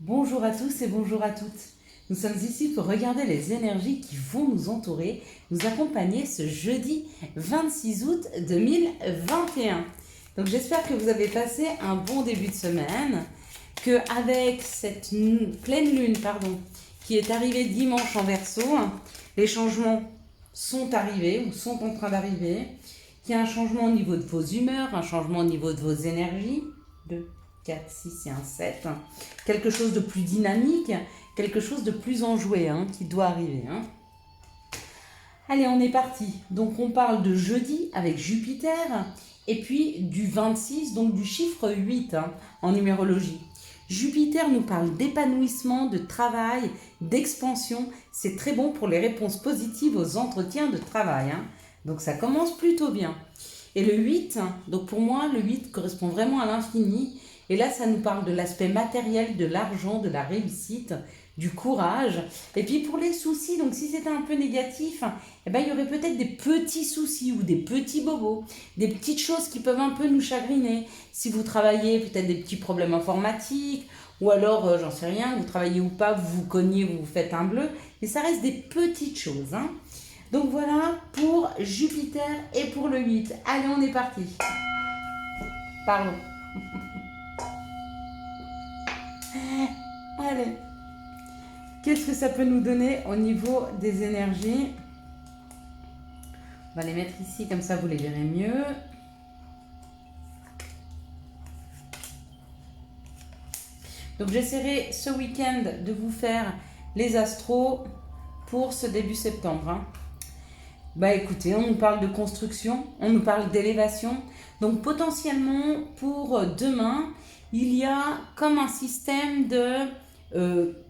Bonjour à tous et bonjour à toutes. Nous sommes ici pour regarder les énergies qui vont nous entourer, nous accompagner ce jeudi 26 août 2021. Donc j'espère que vous avez passé un bon début de semaine, que avec cette pleine lune qui est arrivée dimanche en Verseau, les changements sont arrivés ou sont en train d'arriver, qu'il y a un changement au niveau de vos humeurs, un changement au niveau de vos énergies. 2, 4, 6 et un 7. Quelque chose de plus dynamique, quelque chose de plus enjoué qui doit arriver. Allez, on est parti. Donc on parle de jeudi avec Jupiter et puis du 26, donc du chiffre 8 en numérologie. Jupiter nous parle d'épanouissement, de travail, d'expansion. C'est très bon pour les réponses positives aux entretiens de travail. Donc ça commence plutôt bien. Et le 8, donc pour moi, le 8 correspond vraiment à l'infini. Et là, ça nous parle de l'aspect matériel, de l'argent, de la réussite, du courage. Et puis pour les soucis, donc si c'était un peu négatif, il y aurait peut-être des petits soucis ou des petits bobos, des petites choses qui peuvent un peu nous chagriner. Si vous travaillez, peut-être des petits problèmes informatiques, ou alors, j'en sais rien, vous travaillez ou pas, vous vous cognez, vous vous faites un bleu. Mais ça reste des petites choses. Donc voilà pour Jupiter et pour le 8. Allez, on est parti. Pardon. Allez. Qu'est-ce que ça peut nous donner au niveau des énergies? On va les mettre ici, comme ça vous les verrez mieux. Donc j'essaierai ce week-end de vous faire les astros pour ce début septembre. Écoutez, on nous parle de construction, on nous parle d'élévation. Donc potentiellement pour demain, il y a comme un système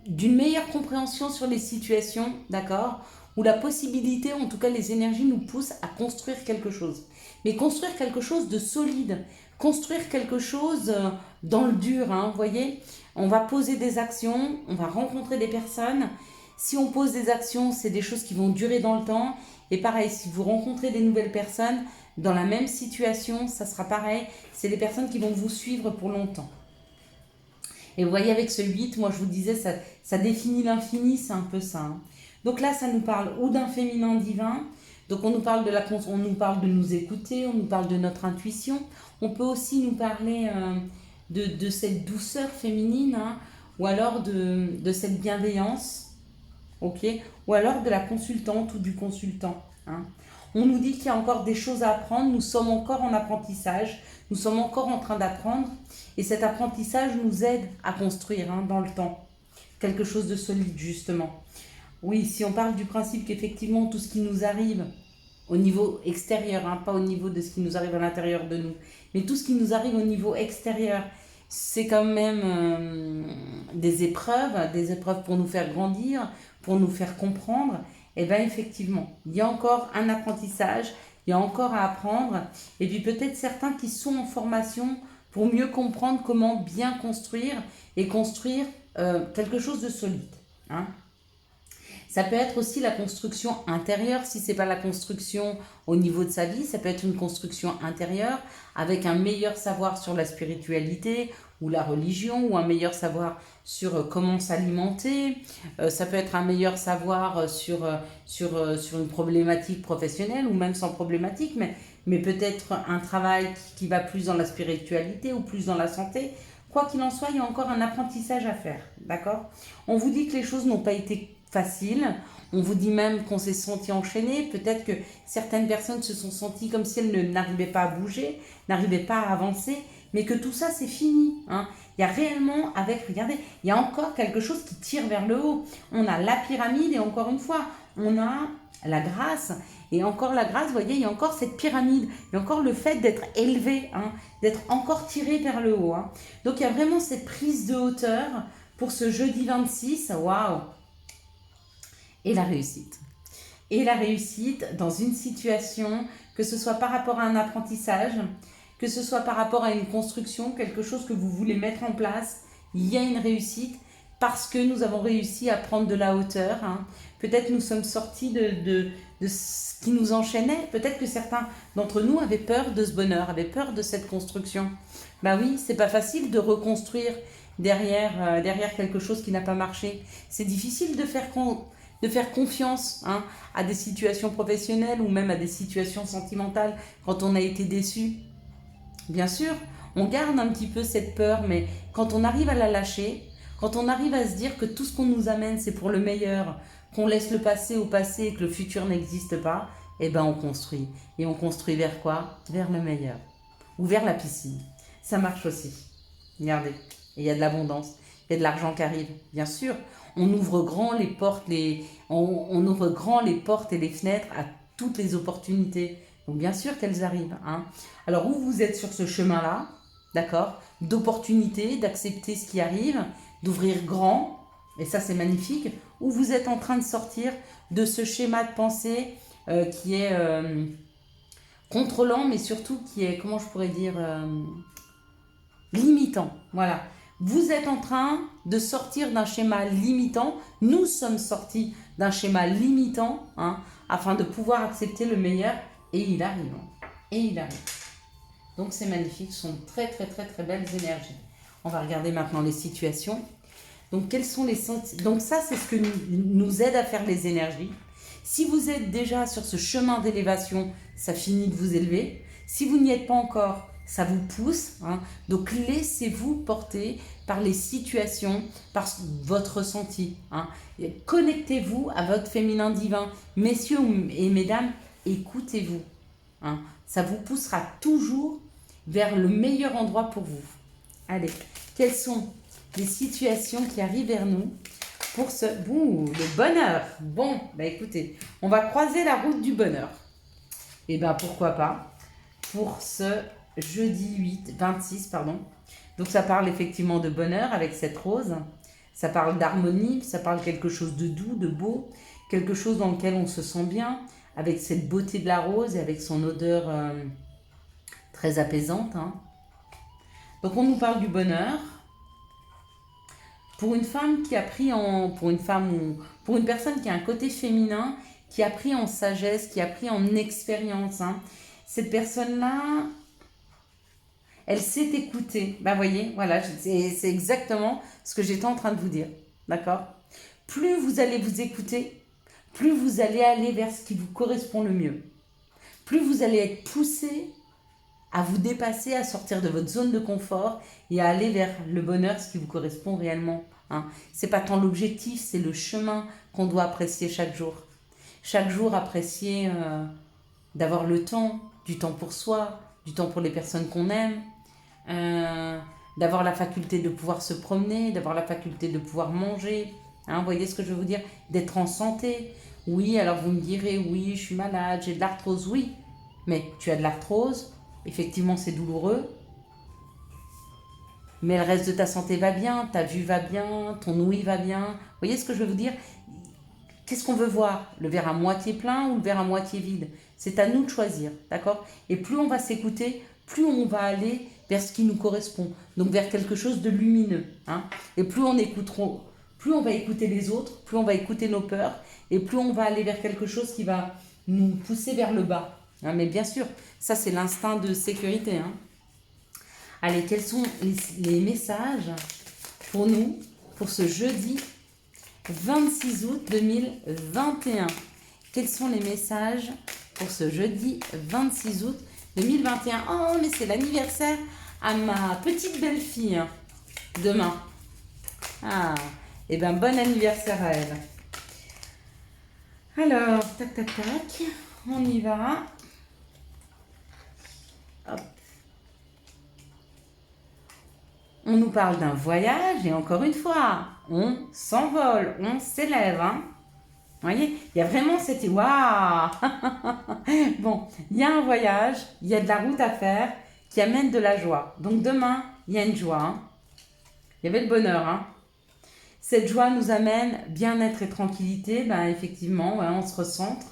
d'une meilleure compréhension sur les situations, d'accord, où la possibilité, en tout cas les énergies nous poussent à construire quelque chose. Mais construire quelque chose de solide, construire quelque chose dans le dur, vous voyez. On va poser des actions, on va rencontrer des personnes. Si on pose des actions, c'est des choses qui vont durer dans le temps. Et pareil, si vous rencontrez des nouvelles personnes dans la même situation, ça sera pareil. C'est des personnes qui vont vous suivre pour longtemps. Et vous voyez, avec ce 8, moi je vous disais, ça définit l'infini, c'est un peu ça. Donc là, ça nous parle ou d'un féminin divin. Donc on nous parle de nous écouter, on nous parle de notre intuition. On peut aussi nous parler de cette douceur féminine, ou alors de cette bienveillance. Ok, ou alors de la consultante ou du consultant. On nous dit qu'il y a encore des choses à apprendre, nous sommes encore en apprentissage, nous sommes encore en train d'apprendre, et cet apprentissage nous aide à construire dans le temps quelque chose de solide, justement. Oui, si on parle du principe qu'effectivement tout ce qui nous arrive au niveau extérieur, pas au niveau de ce qui nous arrive à l'intérieur de nous, mais tout ce qui nous arrive au niveau extérieur, c'est quand même des épreuves pour nous faire grandir, pour nous faire comprendre. Et bien effectivement, il y a encore un apprentissage, il y a encore à apprendre. Et puis peut-être certains qui sont en formation pour mieux comprendre comment bien construire et construire quelque chose de solide. Ça peut être aussi la construction intérieure, si ce n'est pas la construction au niveau de sa vie, ça peut être une construction intérieure avec un meilleur savoir sur la spiritualité ou la religion, ou un meilleur savoir sur comment s'alimenter. Ça peut être un meilleur savoir sur une problématique professionnelle, ou même sans problématique, mais peut-être un travail qui va plus dans la spiritualité ou plus dans la santé. Quoi qu'il en soit, il y a encore un apprentissage à faire, d'accord? On vous dit que les choses n'ont pas été facile. On vous dit même qu'on s'est senti enchaîné. Peut-être que certaines personnes se sont senties comme si elles n'arrivaient pas à bouger, n'arrivaient pas à avancer, mais que tout ça c'est fini. Il y a réellement, regardez, il y a encore quelque chose qui tire vers le haut. On a la pyramide et encore une fois, on a la grâce. Et encore la grâce, vous voyez, il y a encore cette pyramide. Il y a encore le fait d'être élevé, d'être encore tiré vers le haut. Donc il y a vraiment cette prise de hauteur pour ce jeudi 26. Waouh! Et la réussite. Et la réussite dans une situation, que ce soit par rapport à un apprentissage, que ce soit par rapport à une construction, quelque chose que vous voulez mettre en place, il y a une réussite parce que nous avons réussi à prendre de la hauteur. Peut-être nous sommes sortis de ce qui nous enchaînait. Peut-être que certains d'entre nous avaient peur de ce bonheur, avaient peur de cette construction. Oui, c'est pas facile de reconstruire derrière quelque chose qui n'a pas marché. C'est difficile de faire confiance hein, à des situations professionnelles ou même à des situations sentimentales quand on a été déçu. Bien sûr, on garde un petit peu cette peur, mais quand on arrive à la lâcher, quand on arrive à se dire que tout ce qu'on nous amène, c'est pour le meilleur, qu'on laisse le passé au passé et que le futur n'existe pas, eh ben on construit. Et on construit vers quoi? Vers le meilleur. Ou vers la piscine. Ça marche aussi. Regardez. Et il y a de l'abondance. Il y a de l'argent qui arrive. Bien sûr, on ouvre grand les portes, on ouvre grand les portes et les fenêtres à toutes les opportunités. Donc bien sûr qu'elles arrivent. Hein. Alors où vous êtes sur ce chemin-là, d'accord, d'opportunités, d'accepter ce qui arrive, d'ouvrir grand, et ça c'est magnifique, ou vous êtes en train de sortir de ce schéma de pensée qui est contrôlant, mais surtout qui est, comment je pourrais dire, limitant. Voilà. Vous êtes en train de sortir d'un schéma limitant. Nous sommes sortis d'un schéma limitant hein, afin de pouvoir accepter le meilleur. Et il arrive. Et il arrive. Donc c'est magnifique. Ce sont très très très très belles énergies. On va regarder maintenant les situations. Donc quels sont les Donc ça c'est ce que nous aide à faire les énergies. Si vous êtes déjà sur ce chemin d'élévation, ça finit de vous élever. Si vous n'y êtes pas encore, ça vous pousse. Hein. Donc laissez-vous porter par les situations, par votre ressenti. Hein. Connectez-vous à votre féminin divin. Messieurs et mesdames, écoutez-vous. Hein. Ça vous poussera toujours vers le meilleur endroit pour vous. Allez, quelles sont les situations qui arrivent vers nous pour le bonheur? Bon, bah écoutez, on va croiser la route du bonheur. Et ben pourquoi pas pour ce jeudi 26, pardon. Donc ça parle effectivement de bonheur avec cette rose. Ça parle d'harmonie, ça parle quelque chose de doux, de beau, quelque chose dans lequel on se sent bien, avec cette beauté de la rose et avec son odeur très apaisante. Hein. Donc on nous parle du bonheur. Pour une femme qui a pris en... Pour une personne qui a un côté féminin, qui a pris en sagesse, qui a pris en expérience, hein, cette personne-là, elle s'est écoutée. Ben voyez, voilà, c'est exactement ce que j'étais en train de vous dire. D'accord? Plus vous allez vous écouter, plus vous allez aller vers ce qui vous correspond le mieux. Plus vous allez être poussé à vous dépasser, à sortir de votre zone de confort et à aller vers le bonheur, ce qui vous correspond réellement. Hein. Ce n'est pas tant l'objectif, c'est le chemin qu'on doit apprécier chaque jour. Chaque jour, apprécier d'avoir le temps, du temps pour soi, du temps pour les personnes qu'on aime, d'avoir la faculté de pouvoir se promener, d'avoir la faculté de pouvoir manger. Hein, vous voyez ce que je veux vous dire? D'être en santé. Oui, alors vous me direz, oui, je suis malade, j'ai de l'arthrose. Oui, mais tu as de l'arthrose. Effectivement, c'est douloureux, mais le reste de ta santé va bien, ta vue va bien, ton ouïe va bien. Vous voyez ce que je veux vous dire? Qu'est-ce qu'on veut voir? Le verre à moitié plein ou le verre à moitié vide? C'est à nous de choisir, d'accord? Et plus on va s'écouter, plus on va aller vers ce qui nous correspond, donc vers quelque chose de lumineux. Hein? Et plus on va écouter les autres, plus on va écouter nos peurs, et plus on va aller vers quelque chose qui va nous pousser vers le bas. Hein, mais bien sûr, ça c'est l'instinct de sécurité. Hein. Allez, quels sont les messages pour nous, pour ce jeudi 26 août 2021? Quels sont les messages pour ce jeudi 26 août 2021? Oh, mais c'est l'anniversaire à ma petite belle-fille, hein, demain. Ah, et bien bon anniversaire à elle. Alors, tac, tac, tac, on y va. Hop. On nous parle d'un voyage et encore une fois, on s'envole, on s'élève. Hein. Vous voyez, il y a vraiment cette... Waouh. Bon, il y a un voyage, il y a de la route à faire qui amène de la joie. Donc demain, il y a une joie. Hein. Il y avait le bonheur. Hein. Cette joie nous amène bien-être et tranquillité. Ben, effectivement, ouais, on se recentre.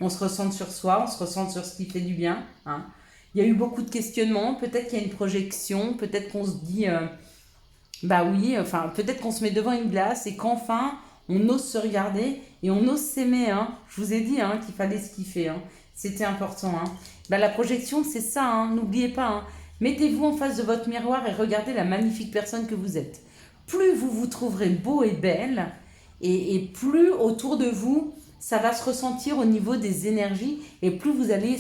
On se recentre sur soi, on se recentre sur ce qui fait du bien. Hein. Il y a eu beaucoup de questionnements, peut-être qu'il y a une projection, peut-être qu'on se dit, bah oui, enfin, peut-être qu'on se met devant une glace et qu'enfin, on ose se regarder et on ose s'aimer. Hein. Je vous ai dit hein, qu'il fallait se kiffer, hein. C'était important. Hein. Bah, la projection, c'est ça, hein. N'oubliez pas. Hein. Mettez-vous en face de votre miroir et regardez la magnifique personne que vous êtes. plus vous vous trouverez beau et belle, et plus autour de vous, ça va se ressentir au niveau des énergies, et plus vous allez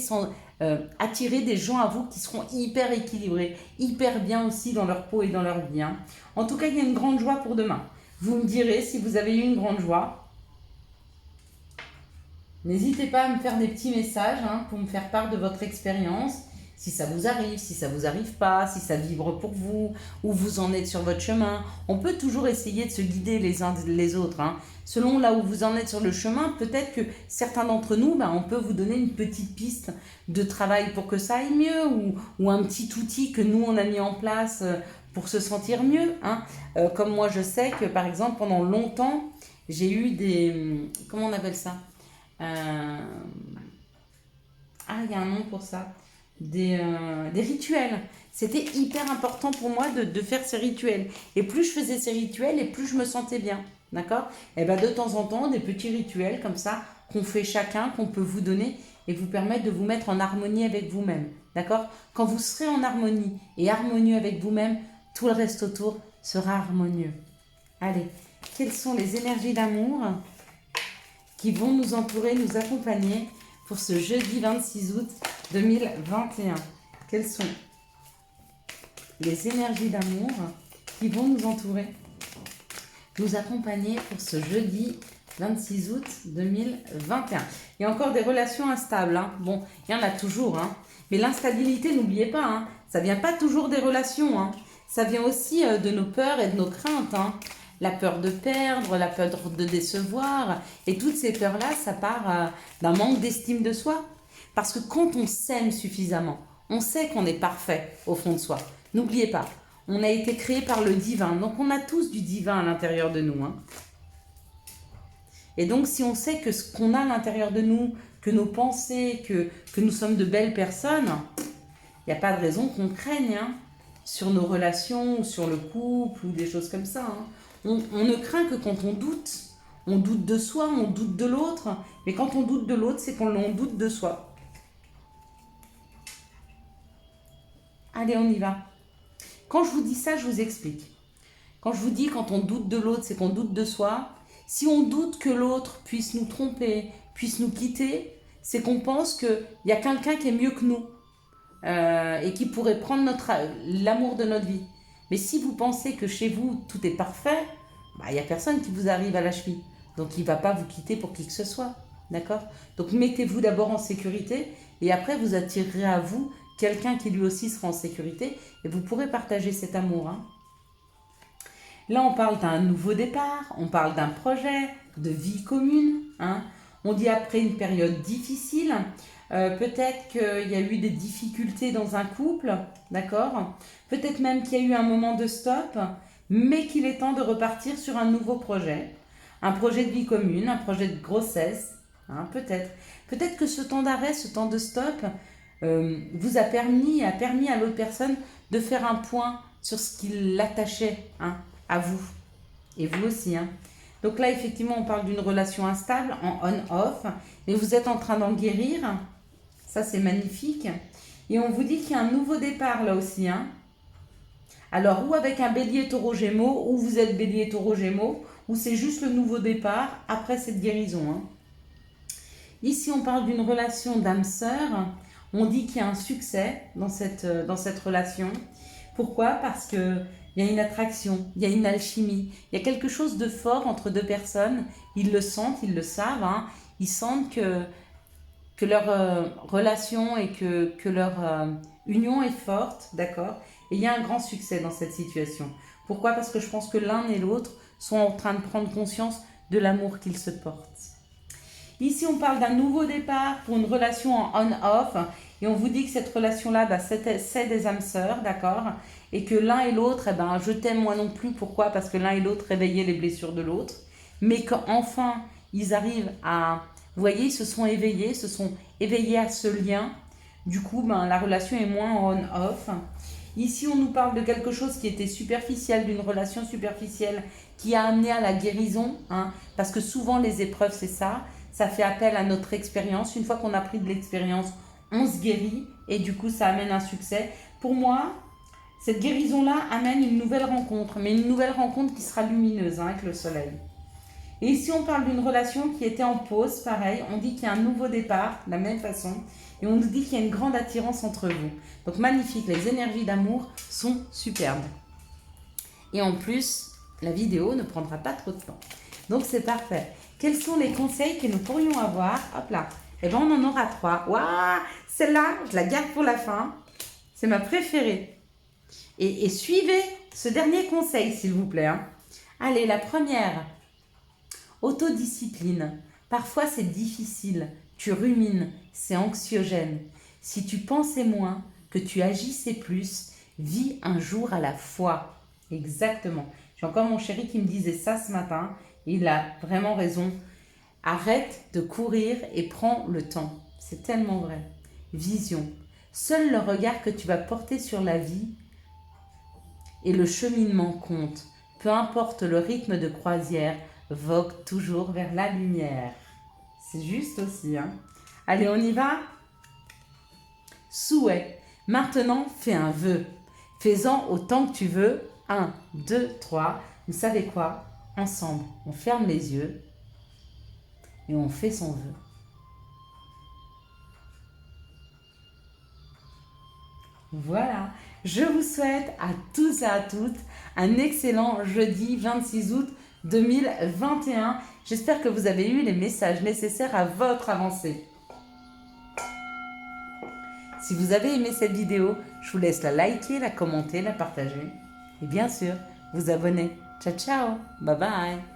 attirer des gens à vous qui seront hyper équilibrés, hyper bien aussi dans leur peau et dans leur vie. Hein. En tout cas, il y a une grande joie pour demain. Vous me direz si vous avez eu une grande joie. N'hésitez pas à me faire des petits messages pour me faire part de votre expérience. Si ça vous arrive, si ça vous arrive pas, si ça vibre pour vous, où vous en êtes sur votre chemin. On peut toujours essayer de se guider les uns les autres. Selon là où vous en êtes sur le chemin, peut-être que certains d'entre nous, on peut vous donner une petite piste de travail pour que ça aille mieux, ou un petit outil que nous, on a mis en place pour se sentir mieux. Comme moi, je sais que, par exemple, pendant longtemps, j'ai eu des... Comment on appelle ça il y a un nom pour ça. Des rituels. C'était hyper important pour moi de faire ces rituels. Et plus je faisais ces rituels, et plus je me sentais bien. D'accord? Et de temps en temps, des petits rituels comme ça, qu'on fait chacun, qu'on peut vous donner, et vous permettre de vous mettre en harmonie avec vous-même. D'accord? Quand vous serez en harmonie et harmonieux avec vous-même, tout le reste autour sera harmonieux. Allez, quelles sont les énergies d'amour qui vont nous entourer, nous accompagner pour ce jeudi 26 août 2021. Quelles sont les énergies d'amour qui vont nous entourer, nous accompagner pour ce jeudi 26 août 2021. Il y a encore des relations instables. Bon, il y en a toujours. Mais l'instabilité, n'oubliez pas, ça ne vient pas toujours des relations. Ça vient aussi de nos peurs et de nos craintes. La peur de perdre, la peur de décevoir. Et toutes ces peurs-là, ça part d'un manque d'estime de soi. Parce que quand on s'aime suffisamment, on sait qu'on est parfait au fond de soi. N'oubliez pas, on a été créé par le divin. Donc on a tous du divin à l'intérieur de nous. Et donc si on sait que ce qu'on a à l'intérieur de nous, que nos pensées, que nous sommes de belles personnes, il n'y a pas de raison qu'on craigne sur nos relations, ou sur le couple, ou des choses comme ça. On ne craint que quand on doute. On doute de soi, on doute de l'autre. Mais quand on doute de l'autre, c'est qu'on doute de soi. Allez, on y va. Quand je vous dis ça, je vous explique. Quand je vous dis quand on doute de l'autre, c'est qu'on doute de soi. Si on doute que l'autre puisse nous tromper, puisse nous quitter, c'est qu'on pense qu'il y a quelqu'un qui est mieux que nous et qui pourrait prendre l'amour de notre vie. Mais si vous pensez que chez vous, tout est parfait, il n'y a personne qui vous arrive à la cheville. Donc, il ne va pas vous quitter pour qui que ce soit. D'accord? Donc, mettez-vous d'abord en sécurité et après, vous attirerez à vous quelqu'un qui lui aussi sera en sécurité et vous pourrez partager cet amour. Là, on parle d'un nouveau départ, on parle d'un projet de vie commune. On dit après une période difficile. Peut-être qu'il y a eu des difficultés dans un couple, d'accord? Peut-être même qu'il y a eu un moment de stop, mais qu'il est temps de repartir sur un nouveau projet. Un projet de vie commune, un projet de grossesse, peut-être. Peut-être que ce temps d'arrêt, ce temps de stop, vous a permis à l'autre personne de faire un point sur ce qui l'attachait à vous. Et vous aussi. Donc là, effectivement, on parle d'une relation instable, en on-off, mais vous êtes en train d'en guérir. Ça, c'est magnifique. Et on vous dit qu'il y a un nouveau départ là aussi. Alors, ou avec un bélier taureau gémeaux, ou vous êtes bélier taureau gémeaux, ou c'est juste le nouveau départ après cette guérison. Ici, on parle d'une relation d'âme-sœur. On dit qu'il y a un succès dans cette relation. Pourquoi? Parce qu'il y a une attraction, il y a une alchimie. Il y a quelque chose de fort entre deux personnes. Ils le sentent, ils le savent. Ils sentent que leur relation et que leur union est forte, d'accord? Et il y a un grand succès dans cette situation. Pourquoi? Parce que je pense que l'un et l'autre sont en train de prendre conscience de l'amour qu'ils se portent. Ici, on parle d'un nouveau départ pour une relation en on-off. Et on vous dit que cette relation-là, c'est des âmes sœurs, d'accord? Et que l'un et l'autre, je t'aime moi non plus. Pourquoi? Parce que l'un et l'autre réveillaient les blessures de l'autre. Mais qu'enfin, ils arrivent à... Vous voyez, ils se sont éveillés à ce lien. Du coup, la relation est moins en on-off. Ici, on nous parle de quelque chose qui était superficiel, d'une relation superficielle qui a amené à la guérison. Parce que souvent, les épreuves, c'est ça. Ça fait appel à notre expérience. Une fois qu'on a pris de l'expérience, on se guérit et du coup, ça amène un succès. Pour moi, Cette guérison-là amène une nouvelle rencontre, mais une nouvelle rencontre qui sera lumineuse avec le soleil. Et ici, on parle d'une relation qui était en pause, pareil. On dit qu'il y a un nouveau départ, de la même façon. Et on nous dit qu'il y a une grande attirance entre vous. Donc magnifique, les énergies d'amour sont superbes. Et en plus, la vidéo ne prendra pas trop de temps. Donc c'est parfait. Quels sont les conseils que nous pourrions avoir? Hop là. Eh bien, on en aura 3. Waouh! Celle-là, je la garde pour la fin. C'est ma préférée. Et suivez ce dernier conseil, s'il vous plaît. Hein. Allez, la première. Autodiscipline. Parfois, c'est difficile. Tu rumines. C'est anxiogène. Si tu pensais moins, que tu agissais plus, vis un jour à la fois. Exactement. J'ai encore mon chéri qui me disait ça ce matin. Il a vraiment raison. Arrête de courir et prends le temps. C'est tellement vrai. Vision. Seul le regard que tu vas porter sur la vie et le cheminement compte. Peu importe le rythme de croisière, vogue toujours vers la lumière. C'est juste aussi, hein. Allez, on y va? Souhait. Maintenant, fais un vœu. Fais-en autant que tu veux. 1, 2, 3. Vous savez quoi? Ensemble, on ferme les yeux et on fait son vœu. Voilà, je vous souhaite à tous et à toutes un excellent jeudi 26 août 2021. J'espère que vous avez eu les messages nécessaires à votre avancée. Si vous avez aimé cette vidéo, je vous laisse la liker, la commenter, la partager et bien sûr, vous abonner. Ciao, ciao, bye bye.